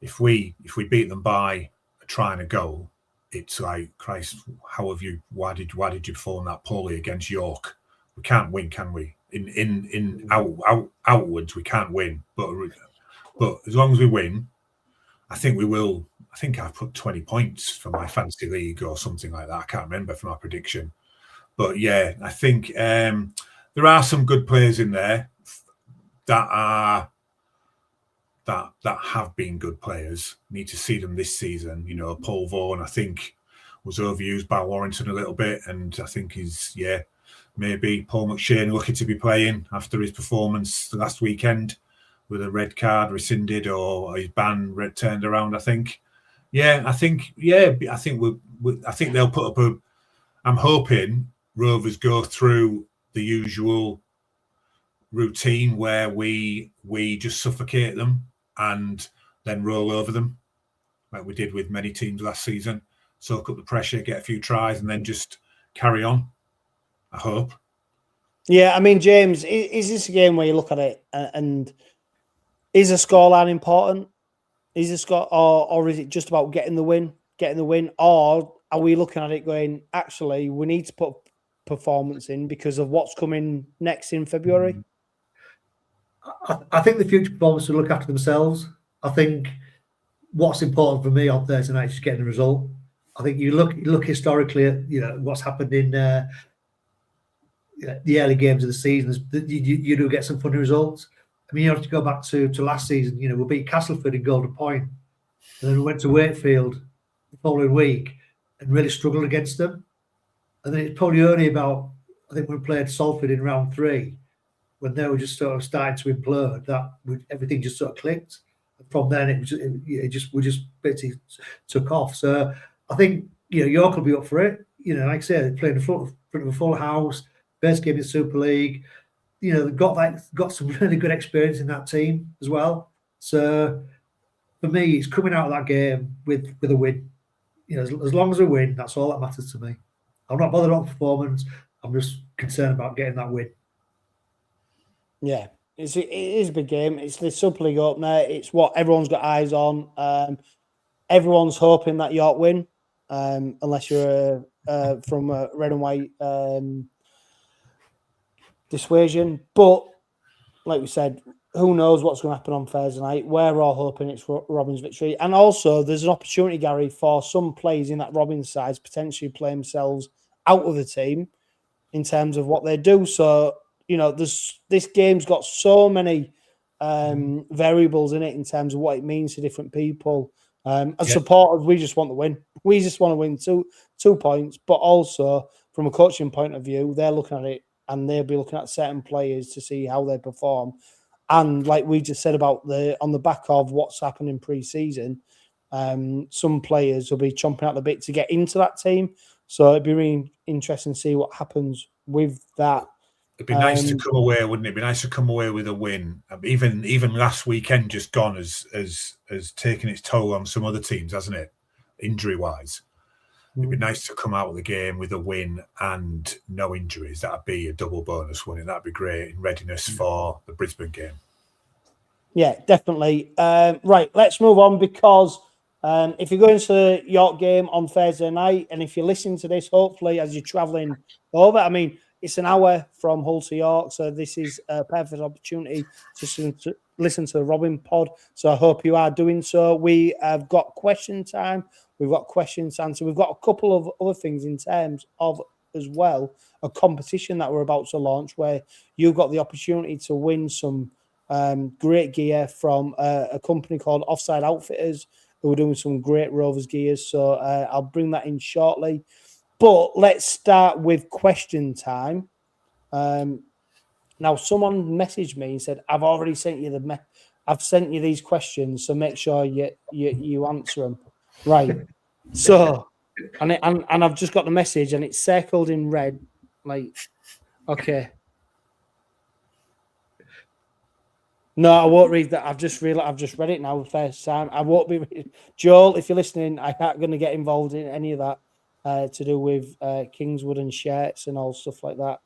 If we beat them by a try and a goal, it's like, Christ, why did you perform that poorly against York? We can't win, can we? Outwards, we can't win. But as long as we win, I think we will. I think I've put 20 points for my fantasy league or something like that. I can't remember for my prediction. But yeah, I think there are some good players in there that have been good players. Need to see them this season. You know, Paul Vaughan, I think, was overused by Warrington a little bit, and I think maybe Paul McShane lucky to be playing after his performance last weekend with a red card rescinded or his ban turned around. I think they'll put up a. I'm hoping Rovers go through the usual routine where we just suffocate them and then roll over them, like we did with many teams last season. Soak up the pressure, get a few tries, and then just carry on. I hope. Yeah, I mean, James, is this a game where you look at it and is a scoreline important? Is a score, or is it just about getting the win, or are we looking at it going, actually, we need to put performance in because of what's coming next in February? I think the future performance will look after themselves. I think what's important for me on Thursday night is just getting the result. I think you look historically at what's happened in the early games of the season. You do get some funny results. I mean, you have to go back to last season. We beat Castleford in Golden Point, and then we went to Wakefield the following week and really struggled against them. And then it's probably only about, I think we played Salford in round 3 when they were just sort of starting to implode, everything just sort of clicked. And from then we just basically took off. So I think York will be up for it. Like I said, they're playing in front of a full house, best game in Super League. They've got some really good experience in that team as well. So for me, it's coming out of that game with a win. As long as we win, that's all that matters to me. I'm not bothered about performance. I'm just concerned about getting that win. Yeah, it is a big game. It's the Super League opener. It's what everyone's got eyes on. Everyone's hoping that York win, unless you're from a red and white dissuasion. But like we said, who knows what's going to happen on Thursday night? We're all hoping it's Robins' victory. And also, there's an opportunity, Gary, for some players in that Robins side to potentially play themselves out of the team in terms of what they do. So, this game's got so many variables in it in terms of what it means to different people. As supporters, we just want to win. We just want to win 2 points. But also, from a coaching point of view, they're looking at it and they'll be looking at certain players to see how they perform. And like we just said about on the back of what's happened in pre-season, some players will be chomping at the bit to get into that team. So it'd be really interesting to see what happens with that. It'd be nice to come away, wouldn't it? It'd be nice to come away with a win. Even last weekend just gone has taken its toll on some other teams, hasn't it? Injury-wise. It'd be nice to come out of the game with a win and no injuries. That'd be a double bonus, wouldn't it? That'd be great in readiness for the Brisbane game. Yeah, definitely. Right, let's move on because if you're going to the York game on Thursday night, and if you're listening to this, hopefully as you're travelling over, I mean, it's an hour from Hull to York, so this is a perfect opportunity to listen to the Robin pod. So I hope you are doing so. We have got question time. We've got questions to answer. We've got a couple of other things in terms of, as well, a competition that we're about to launch where you've got the opportunity to win some great gear from a company called Offside Outfitters who are doing some great Rovers gears. So I'll bring that in shortly. But let's start with question time. Now, someone messaged me and said, "I've already sent you I've sent you these questions, so make sure you answer them." Right. So, and I've just got the message, and it's circled in red. Like, okay. No, I won't read that. I've just read it now the first time. I won't be reading. Joel, if you're listening, I'm not going to get involved in any of that to do with Kingswood and shirts and all stuff like that.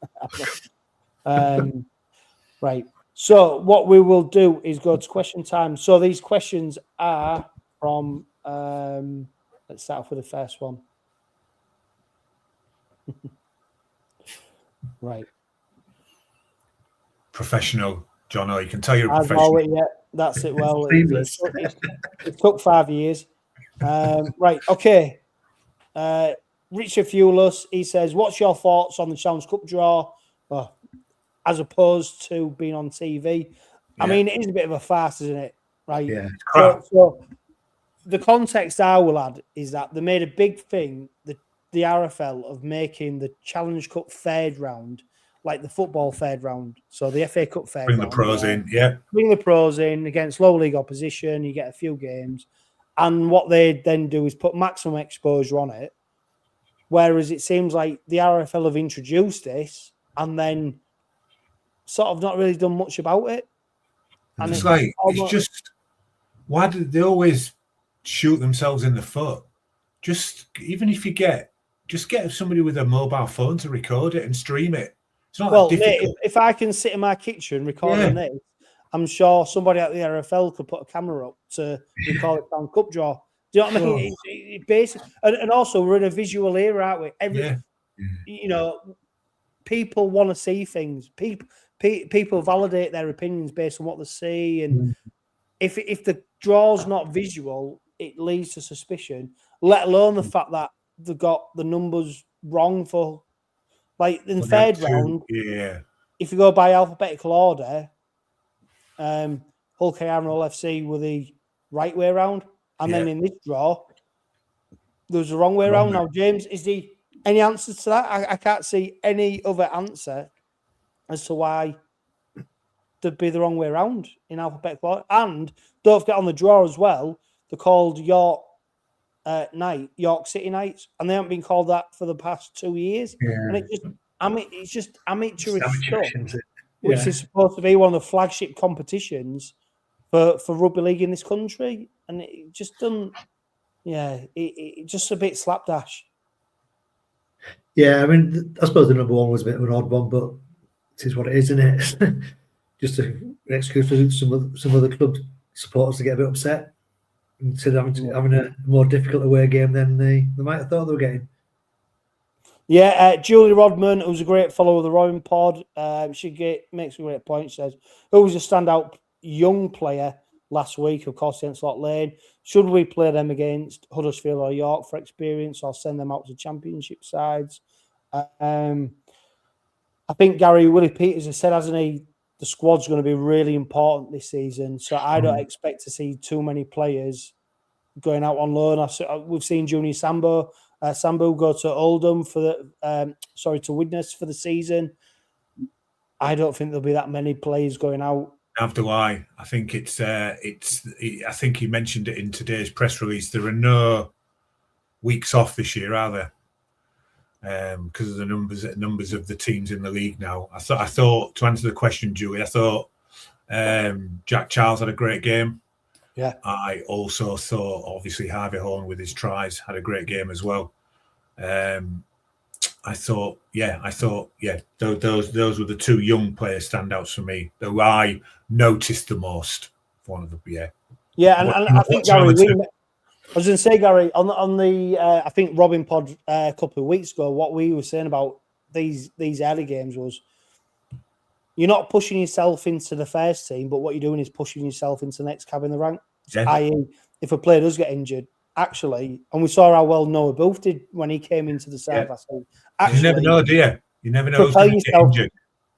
Right. So what we will do is go to question time. So these questions are from. Let's start off with the first one. Right. Professional. John, you can tell you're a professional. Always, yeah, that's it. Well, it took 5 years. Right, okay. Richard Fewless, he says, what's your thoughts on the Challenge Cup draw as opposed to being on TV? I mean, it is a bit of a farce, isn't it? Right. Yeah. So the context I will add is that they made a big thing, the RFL, of making the Challenge Cup third round like the football third round. So the FA Cup third round. Bring the pros in, yeah. Bring the pros in against low league opposition. You get a few games. And what they then do is put maximum exposure on it. Whereas it seems like the RFL have introduced this and then sort of not really done much about it. And it's like, it's just, why do they always shoot themselves in the foot? Just, even if you get somebody with a mobile phone to record it and stream it. It's not that difficult. If I can sit in my kitchen recording this, I'm sure somebody at the RFL could put a camera up to record it down cup draw. Do you know what I mean? It basically, and also we're in a visual era, aren't we? You know, people want to see things. People validate their opinions based on what they see, and if the draw's not visual, it leads to suspicion. Let alone the fact that they got the numbers wrong for, like in third round. Yeah. If you go by alphabetical order, Hull KR and Hull FC were the right way around, and then in this draw, there was the wrong way around. Now, James, is there any answers to that? I can't see any other answer as to why there'd be the wrong way around in alphabetical order. And don't forget on the draw as well, they're called York City Knights, and they haven't been called that for the past 2 years. And it's just amateurish stuff, which is supposed to be one of the flagship competitions for rugby league in this country, and it just doesn't. It just a bit slapdash. Yeah, I mean, I suppose the number one was a bit of an odd one, but it is what it is, isn't it? Just an excuse for some other club supporters to get a bit upset instead of having a more difficult away game than they might have thought they were getting. Yeah, Julie Rodman, who's a great follower of the Robin Pod, she makes a great point. She says, who was a standout young player last week, of course, against Lock Lane? Should we play them against Huddersfield or York for experience, or send them out to championship sides? I think Willie Peters has said, hasn't he, the squad's going to be really important this season. So I don't expect to see too many players going out on loan. We've seen Junior Sambu go to Oldham to Widnes for the season. I don't think there'll be that many players going out. Neither do I. I think I think he mentioned it in today's press release. There are no weeks off this year, are there? Because of the numbers of the teams in the league now. I thought to answer the question, Julie, I thought Jack Charles had a great game. Yeah. I also thought, obviously, Harvey Horn with his tries had a great game as well. I thought, those were the two young player standouts for me, that I noticed the most. One of them, Yeah, and I think Gary, I was going to say, Gary, on the I think Robin Pod a couple of weeks ago, what we were saying about these early games was, you're not pushing yourself into the first team, but what you're doing is pushing yourself into the next cab in the rank. Yeah. I.e., if a player does get injured, actually, and we saw how well Noah Booth did when he came into the side last week. Actually, you never know, do you? You never know who's going to get injured.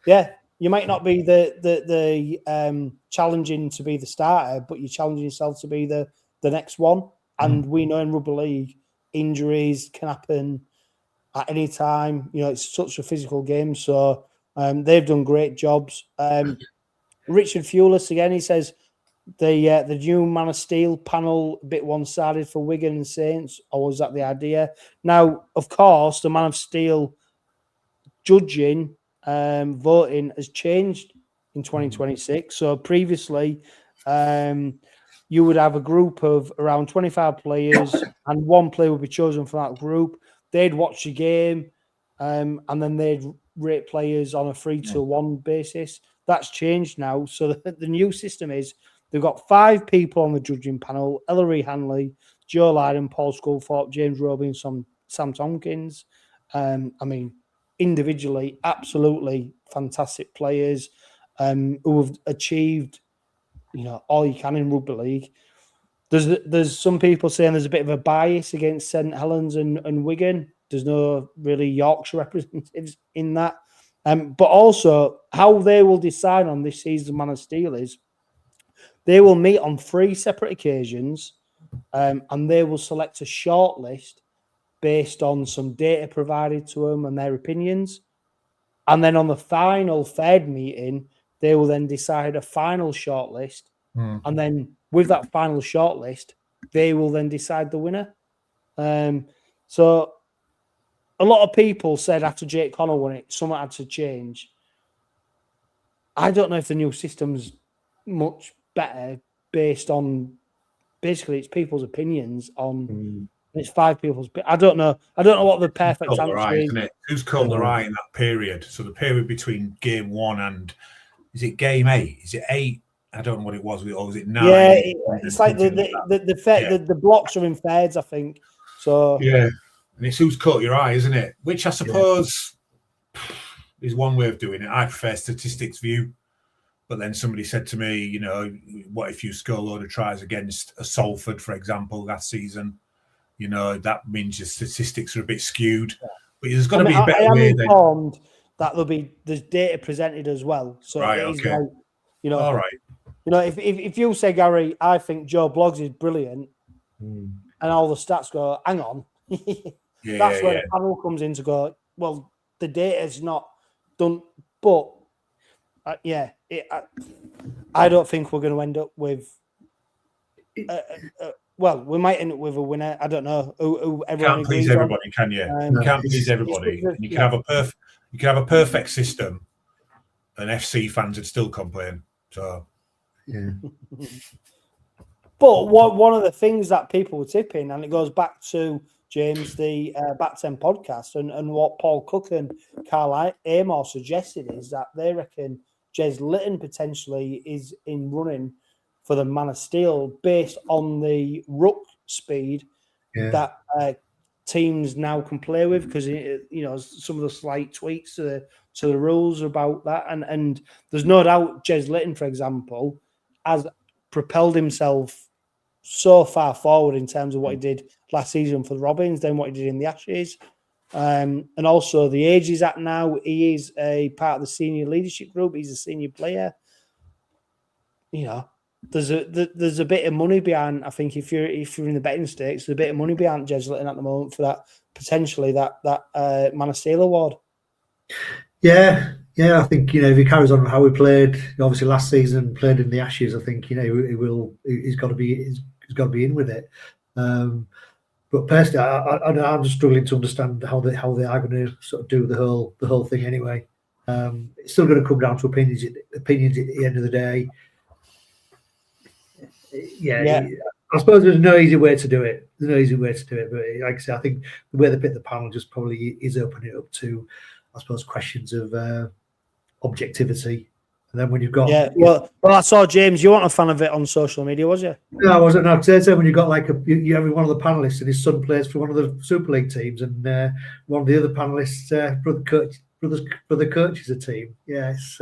Yeah, you might not be the challenging to be the starter, but you're challenging yourself to be the next one. And we know in rugby league, injuries can happen at any time. You know, it's such a physical game. So they've done great jobs. Richard Fewless, again, he says, the new Man of Steel panel a bit one-sided for Wigan and Saints, or was that the idea? Now, of course, the Man of Steel judging voting has changed in 2026. So previously, you would have a group of around 25 players, and one player would be chosen from that group. They'd watch the game, and then they'd rate players on a 3-1 basis. That's changed now. So the new system is they've got 5 people on the judging panel: Ellery Hanley, Joe Lydon, Paul Sculthorpe, James Robinson, Sam Tompkins. I mean, individually, absolutely fantastic players who have achieved, all you can in rugby league. There's some people saying there's a bit of a bias against St Helens and Wigan. There's no really Yorkshire representatives in that. But also, how they will decide on this season's Man of Steel is they will meet on 3 separate occasions, and they will select a shortlist based on some data provided to them and their opinions. And then on the final Fed meeting, they will then decide a final shortlist. And then with that final shortlist, they will then decide the winner. So a lot of people said after Jake Connell won it, something had to change. I don't know if the new system's much better based on basically it's people's opinions on it's 5 people's. I don't know what the perfect answer is. Isn't it? Who's caught the right in that period? So the period between game 1 and is it game 8? Is it 8? I don't know what it was. Or was it 9? Yeah, it's like the blocks are in thirds, I think. So yeah, and it's who's caught your eye, isn't it? Which I suppose is one way of doing it. I prefer statistics view. But then somebody said to me, what if you score a load of tries against a Salford, for example, last season? That means your statistics are a bit skewed. But there's got to be a better way. I am informed that there's data presented as well. So right, okay. All right. If you say, Gary, I think Joe Bloggs is brilliant, and all the stats go, hang on, that's where the panel comes in to go, well, the data's not done. But, I don't think we're going to end up with... well, we might end up with a winner. I don't know. Who everyone can't please everybody, can you? You can't please everybody. And you can have a perfect system, and FC fans would still complain. So, yeah. But one of the things that people were tipping, and it goes back to James, the Back 10 podcast, and what Paul Cook and Carl Amor suggested is that they reckon Jez Litton potentially is in running for the Man of Steel based on the ruck speed that teams now can play with, because some of the slight tweaks to the rules about that, and there's no doubt Jez Litton, for example, has propelled himself so far forward in terms of what he did last season for the Robins, then what he did in the Ashes, and also the age he's at now. He is a part of the senior leadership group. He's a senior player. There's a bit of money behind. I think if you're in the betting stakes, there's a bit of money behind Jez Litton at the moment for that potentially that Man of Steel award. Yeah. I think if he carries on how he played, obviously last season played in the Ashes, I think he's got to be in with it. But personally, I'm just struggling to understand how they are going to sort of do the whole thing anyway. It's still going to come down to opinions at the end of the day. Yeah. I suppose there's no easy way to do it. But like I say, I think the way they pick the panel just probably is opening it up to, I suppose, questions of objectivity. And then when you've got well, I saw James. You weren't a fan of it on social media, was you? No, I wasn't. No, because when you got you have one of the panelists and his son plays for one of the Super League teams, and one of the other panelists, brother coaches a team. Yeah, it's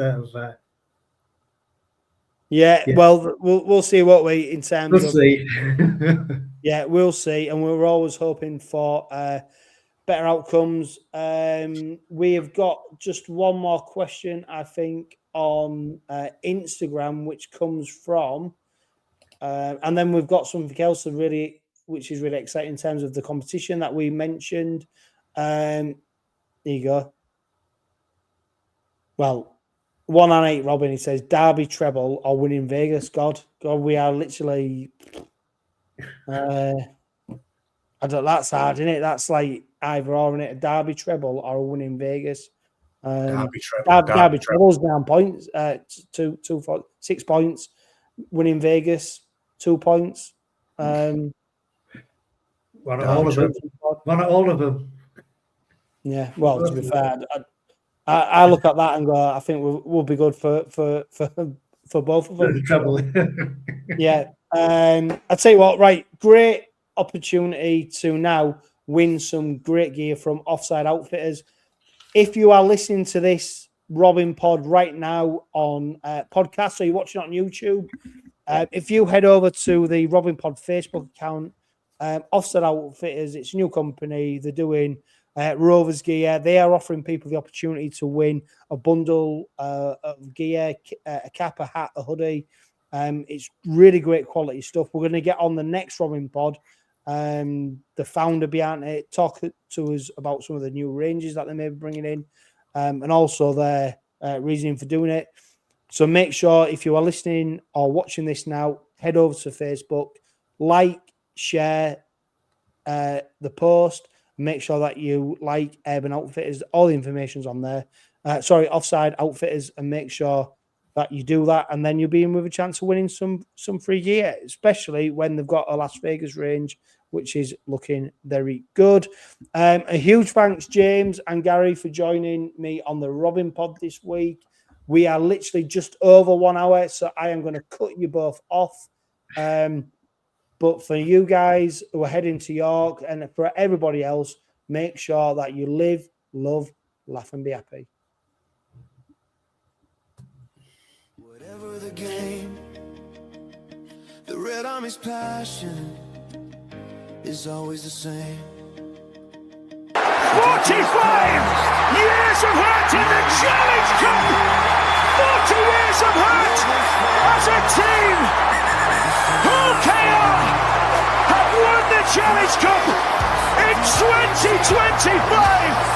well, we'll see what we in terms we'll of. See. Yeah, we'll see, and we're always hoping for better outcomes. We have got just one more question, I think, on Instagram, which comes from, and then we've got something else which is really exciting in terms of the competition that we mentioned. There you go. Well, 1 on 8, Robin. He says Derby treble or winning Vegas. God, we are literally. I don't. That's hard, isn't it? That's like either or, isn't it? A Derby treble or a win in Vegas. Derby treble. Derby treble's down points. 6 points. Win in Vegas, 2 points. One at all of them. Yeah. Well, to be fair, I look at that and go, I think we'll be good for both of them. Treble. Yeah. I'll tell you what. Right. Great opportunity to now win some great gear from Offside Outfitters. If you are listening to this Robin Pod right now on podcast, or you're watching it on YouTube, if you head over to the Robin Pod Facebook account, Offside Outfitters, it's a new company. They're doing Rovers gear. They are offering people the opportunity to win a bundle of gear, a cap, a hat, a hoodie. It's really great quality stuff. We're going to get on the next Robin Pod. The founder behind it talk to us about some of the new ranges that they may be bringing in, and also their reasoning for doing it. So make sure if you are listening or watching this now, head over to Facebook, like, share the post. Make sure that you like Urban Outfitters. All the information's on there. Offside Outfitters, and make sure that you do that, and then you'll be in with a chance of winning some free gear, especially when they've got a Las Vegas range, which is looking very good. A huge thanks, James and Gary, for joining me on the Robin Pod this week. We are literally just over 1 hour, so I am going to cut you both off. But for you guys who are heading to York, and for everybody else, make sure that you live, love, laugh, and be happy. Whatever the game, the Red Army's passion is always the same. 45 years of hurt in the Challenge Cup. 40 years of hurt as a team. Hull have won the Challenge Cup in 2025.